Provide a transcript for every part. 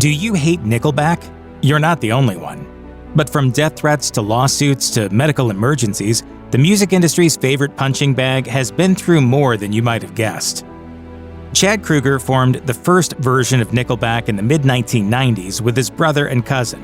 Do you hate Nickelback? You're not the only one. But from death threats to lawsuits to medical emergencies, the music industry's favorite punching bag has been through more than you might have guessed. Chad Kroeger formed the first version of Nickelback in the mid-1990s with his brother and cousin.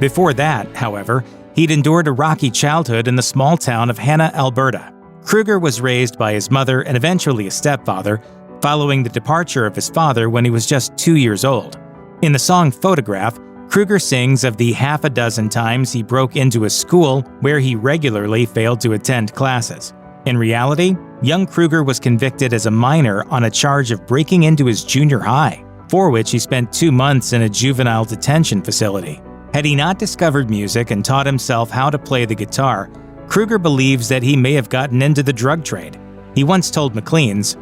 Before that, however, he'd endured a rocky childhood in the small town of Hanna, Alberta. Kroeger was raised by his mother and eventually a stepfather, following the departure of his father when he was just 2 years old. In the song Photograph, Kroeger sings of the half a dozen times he broke into a school where he regularly failed to attend classes. In reality, young Kroeger was convicted as a minor on a charge of breaking into his junior high, for which he spent 2 months in a juvenile detention facility. Had he not discovered music and taught himself how to play the guitar, Kroeger believes that he may have gotten into the drug trade. He once told Maclean's,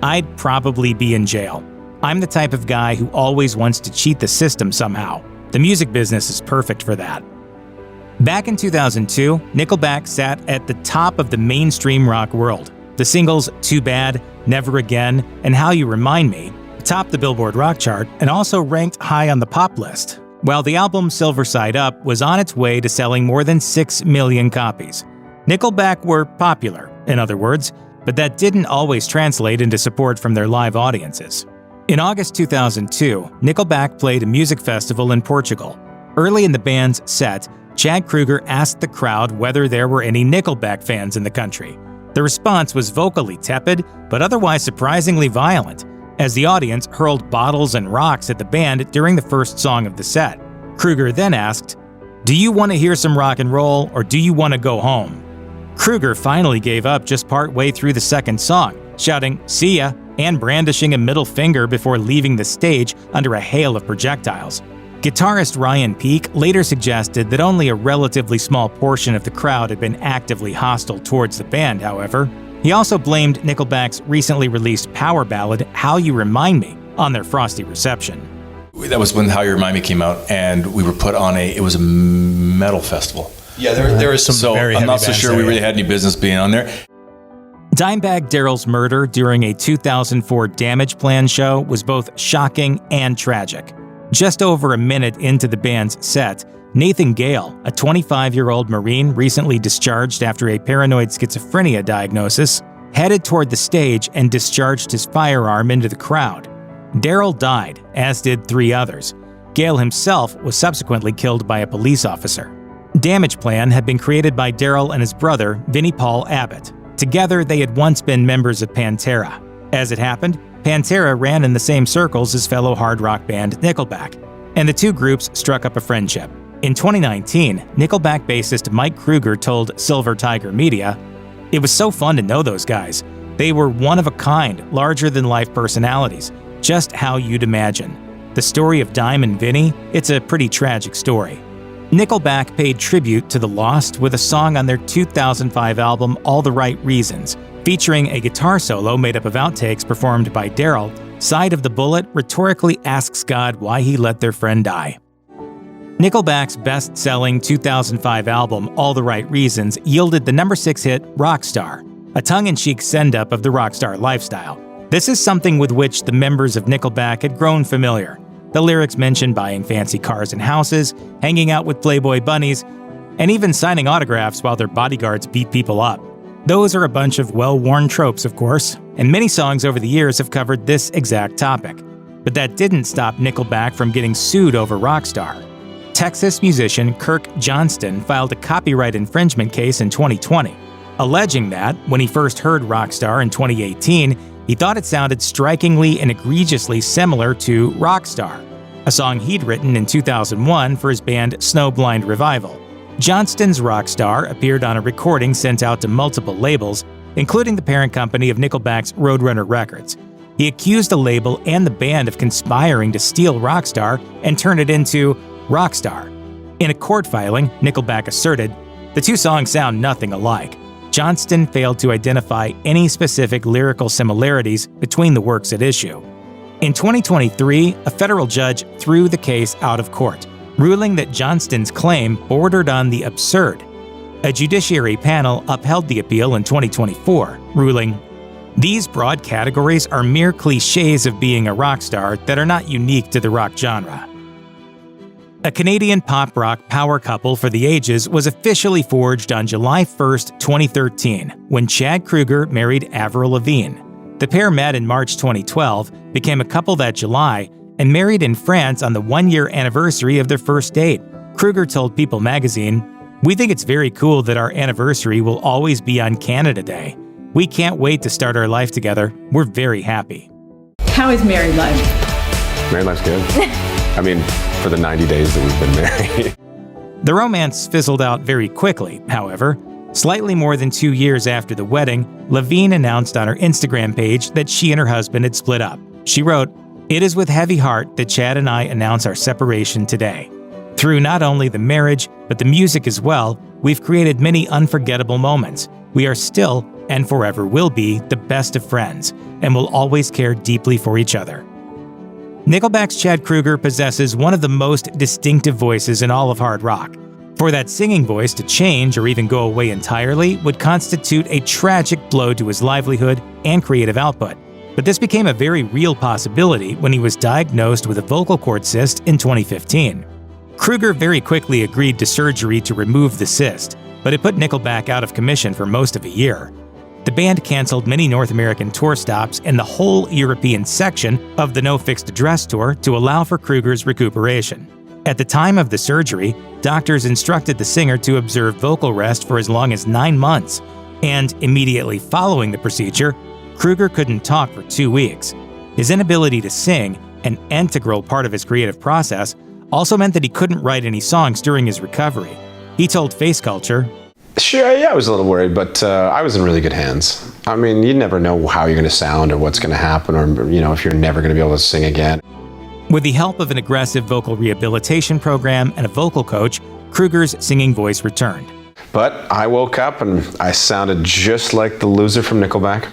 "I'd probably be in jail. I'm the type of guy who always wants to cheat the system somehow. The music business is perfect for that." Back in 2002, Nickelback sat at the top of the mainstream rock world. The singles Too Bad, Never Again, and How You Remind Me topped the Billboard Rock chart and also ranked high on the pop list, while the album Silver Side Up was on its way to selling more than 6 million copies. Nickelback were popular, in other words, but that didn't always translate into support from their live audiences. In August 2002, Nickelback played a music festival in Portugal. Early in the band's set, Chad Kroeger asked the crowd whether there were any Nickelback fans in the country. The response was vocally tepid, but otherwise surprisingly violent, as the audience hurled bottles and rocks at the band during the first song of the set. Kroeger then asked, "Do you want to hear some rock and roll, or do you want to go home?" Kroeger finally gave up just partway through the second song, shouting, "See ya," and brandishing a middle finger before leaving the stage under a hail of projectiles. Guitarist Ryan Peake later suggested that only a relatively small portion of the crowd had been actively hostile towards the band, however. He also blamed Nickelback's recently released power ballad, How You Remind Me, on their frosty reception. That was when How You Remind Me came out, and we were put on it was a metal festival. Yeah, there was some very heavy I'm not so bands sure there. we really had any business being on there. Dimebag Darrell's murder during a 2004 Damage Plan show was both shocking and tragic. Just over a minute into the band's set, Nathan Gale, a 25-year-old Marine recently discharged after a paranoid schizophrenia diagnosis, headed toward the stage and discharged his firearm into the crowd. Darrell died, as did 3 others. Gale himself was subsequently killed by a police officer. Damage Plan had been created by Darrell and his brother, Vinnie Paul Abbott. Together, they had once been members of Pantera. As it happened, Pantera ran in the same circles as fellow hard rock band Nickelback, and the two groups struck up a friendship. In 2019, Nickelback bassist Mike Kroeger told Silver Tiger Media, "It was so fun to know those guys. They were one of a kind, larger-than-life personalities, just how you'd imagine. The story of Dime and Vinny, it's a pretty tragic story." Nickelback paid tribute to the lost with a song on their 2005 album All the Right Reasons, featuring a guitar solo made up of outtakes performed by Darrell. Side of the Bullet rhetorically asks God why he let their friend die. Nickelback's best-selling 2005 album All the Right Reasons yielded the number 6 hit Rockstar, a tongue-in-cheek send-up of the rockstar lifestyle. This is something with which the members of Nickelback had grown familiar. The lyrics mention buying fancy cars and houses, hanging out with Playboy bunnies, and even signing autographs while their bodyguards beat people up. Those are a bunch of well-worn tropes, of course, and many songs over the years have covered this exact topic. But that didn't stop Nickelback from getting sued over Rockstar. Texas musician Kirk Johnston filed a copyright infringement case in 2020, alleging that, when he first heard Rockstar in 2018, he thought it sounded strikingly and egregiously similar to Rockstar, a song he'd written in 2001 for his band Snowblind Revival. Johnston's Rockstar appeared on a recording sent out to multiple labels, including the parent company of Nickelback's Roadrunner Records. He accused the label and the band of conspiring to steal Rockstar and turn it into Rockstar. In a court filing, Nickelback asserted, "The two songs sound nothing alike." Johnston failed to identify any specific lyrical similarities between the works at issue. In 2023, a federal judge threw the case out of court, ruling that Johnston's claim bordered on the absurd. A judiciary panel upheld the appeal in 2024, ruling, "These broad categories are mere cliches of being a rock star that are not unique to the rock genre." A Canadian pop-rock power couple for the ages was officially forged on July 1st, 2013, when Chad Kroeger married Avril Lavigne. The pair met in March 2012, became a couple that July, and married in France on the one-year anniversary of their first date. Kroeger told People magazine, "We think it's very cool that our anniversary will always be on Canada Day. We can't wait to start our life together. We're very happy." How is married life? Married life's good. I mean, for the 90 days that we've been married. The romance fizzled out very quickly, however. Slightly more than 2 years after the wedding, Lavigne announced on her Instagram page that she and her husband had split up. She wrote, "It is with heavy heart that Chad and I announce our separation today. Through not only the marriage, but the music as well, we've created many unforgettable moments. We are still, and forever will be, the best of friends, and will always care deeply for each other." Nickelback's Chad Kroeger possesses one of the most distinctive voices in all of hard rock. For that singing voice to change or even go away entirely would constitute a tragic blow to his livelihood and creative output. But this became a very real possibility when he was diagnosed with a vocal cord cyst in 2015. Kroeger very quickly agreed to surgery to remove the cyst, but it put Nickelback out of commission for most of a year. The band canceled many North American tour stops and the whole European section of the No Fixed Address tour to allow for Kroeger's recuperation. At the time of the surgery, doctors instructed the singer to observe vocal rest for as long as 9 months, and immediately following the procedure, Kroeger couldn't talk for 2 weeks. His inability to sing, an integral part of his creative process, also meant that he couldn't write any songs during his recovery. He told Face Culture, Sure, yeah, I was a little worried, but I was in really good hands. I mean, you never know how you're going to sound or what's going to happen or, if you're never going to be able to sing again. With the help of an aggressive vocal rehabilitation program and a vocal coach, Kroeger's singing voice returned. But I woke up and I sounded just like the loser from Nickelback.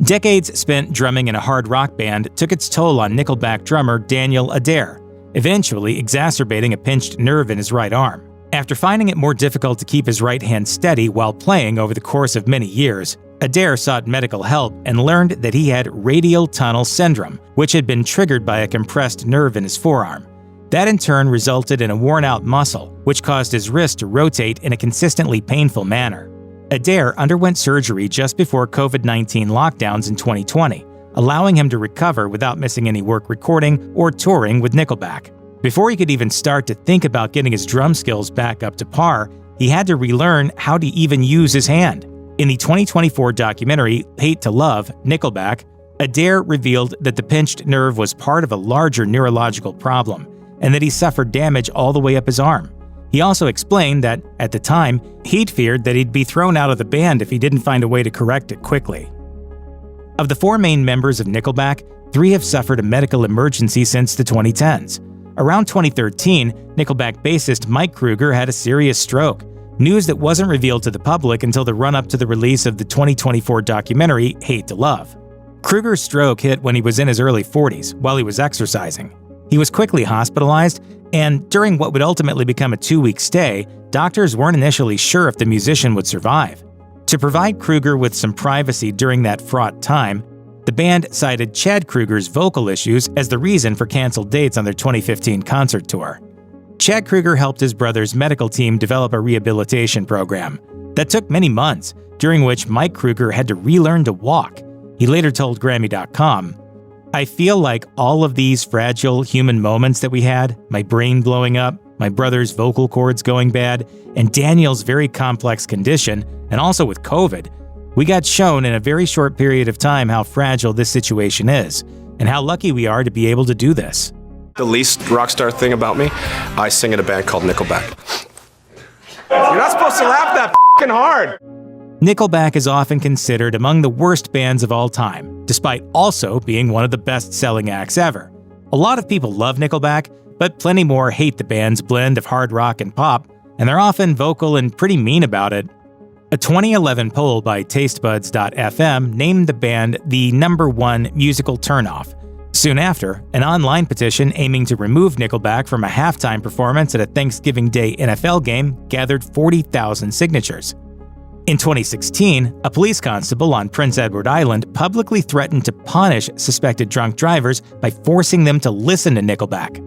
Decades spent drumming in a hard rock band took its toll on Nickelback drummer Daniel Adair, eventually exacerbating a pinched nerve in his right arm. After finding it more difficult to keep his right hand steady while playing over the course of many years, Adair sought medical help and learned that he had radial tunnel syndrome, which had been triggered by a compressed nerve in his forearm. That in turn resulted in a worn-out muscle, which caused his wrist to rotate in a consistently painful manner. Adair underwent surgery just before COVID-19 lockdowns in 2020, allowing him to recover without missing any work recording or touring with Nickelback. Before he could even start to think about getting his drum skills back up to par, he had to relearn how to even use his hand. In the 2024 documentary Hate to Love, Nickelback, Adair revealed that the pinched nerve was part of a larger neurological problem, and that he suffered damage all the way up his arm. He also explained that, at the time, he'd feared that he'd be thrown out of the band if he didn't find a way to correct it quickly. Of the 4 main members of Nickelback, 3 have suffered a medical emergency since the 2010s. Around 2013, Nickelback bassist Mike Kroeger had a serious stroke, news that wasn't revealed to the public until the run-up to the release of the 2024 documentary Hate to Love. Kroeger's stroke hit when he was in his early 40s, while he was exercising. He was quickly hospitalized, and during what would ultimately become a 2-week stay, doctors weren't initially sure if the musician would survive. To provide Kroeger with some privacy during that fraught time, the band cited Chad Kroeger's vocal issues as the reason for canceled dates on their 2015 concert tour. Chad Kroeger helped his brother's medical team develop a rehabilitation program that took many months, during which Mike Kroeger had to relearn to walk. He later told Grammy.com, "I feel like all of these fragile human moments that we had, my brain blowing up, my brother's vocal cords going bad, and Daniel's very complex condition, and also with COVID, we got shown in a very short period of time how fragile this situation is, and how lucky we are to be able to do this." The least rock star thing about me, I sing in a band called Nickelback. You're not supposed to laugh that f***ing hard. Nickelback is often considered among the worst bands of all time, despite also being one of the best-selling acts ever. A lot of people love Nickelback, but plenty more hate the band's blend of hard rock and pop, and they're often vocal and pretty mean about it. A 2011 poll by Tastebuds.fm named the band the #1 musical turnoff. Soon after, an online petition aiming to remove Nickelback from a halftime performance at a Thanksgiving Day NFL game gathered 40,000 signatures. In 2016, a police constable on Prince Edward Island publicly threatened to punish suspected drunk drivers by forcing them to listen to Nickelback.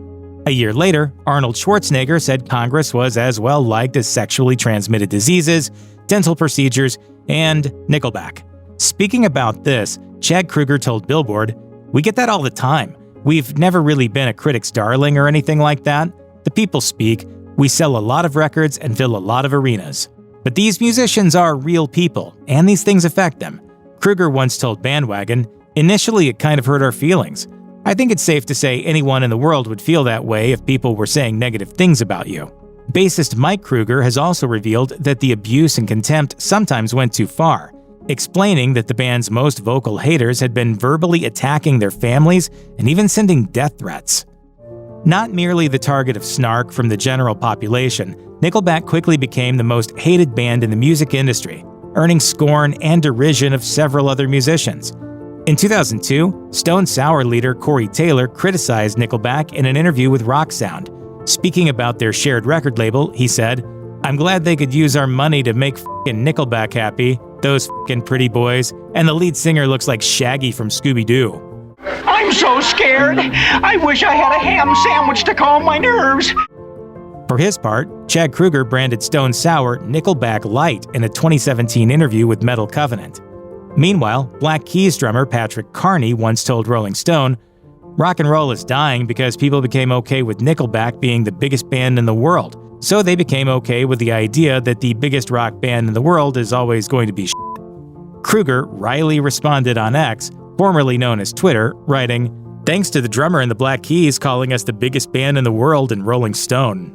A year later, Arnold Schwarzenegger said Congress was as well liked as sexually transmitted diseases, dental procedures, and Nickelback. Speaking about this, Chad Kroeger told Billboard, "We get that all the time. We've never really been a critic's darling or anything like that. The people speak, we sell a lot of records and fill a lot of arenas. But these musicians are real people, and these things affect them." Kroeger once told Bandwagon, "Initially it kind of hurt our feelings. I think it's safe to say anyone in the world would feel that way if people were saying negative things about you." Bassist Mike Kroeger has also revealed that the abuse and contempt sometimes went too far, explaining that the band's most vocal haters had been verbally attacking their families and even sending death threats. Not merely the target of snark from the general population, Nickelback quickly became the most hated band in the music industry, earning scorn and derision of several other musicians. In 2002, Stone Sour leader Corey Taylor criticized Nickelback in an interview with Rock Sound. Speaking about their shared record label, he said, "I'm glad they could use our money to make f***ing Nickelback happy, those f***ing pretty boys, and the lead singer looks like Shaggy from Scooby-Doo." I'm so scared. I wish I had a ham sandwich to calm my nerves. For his part, Chad Kroeger branded Stone Sour Nickelback Light in a 2017 interview with Metal Covenant. Meanwhile, Black Keys drummer Patrick Carney once told Rolling Stone, "Rock and roll is dying because people became okay with Nickelback being the biggest band in the world, so they became okay with the idea that the biggest rock band in the world is always going to be shit." Kroeger wryly responded on X, formerly known as Twitter, writing, "Thanks to the drummer in the Black Keys calling us the biggest band in the world in Rolling Stone."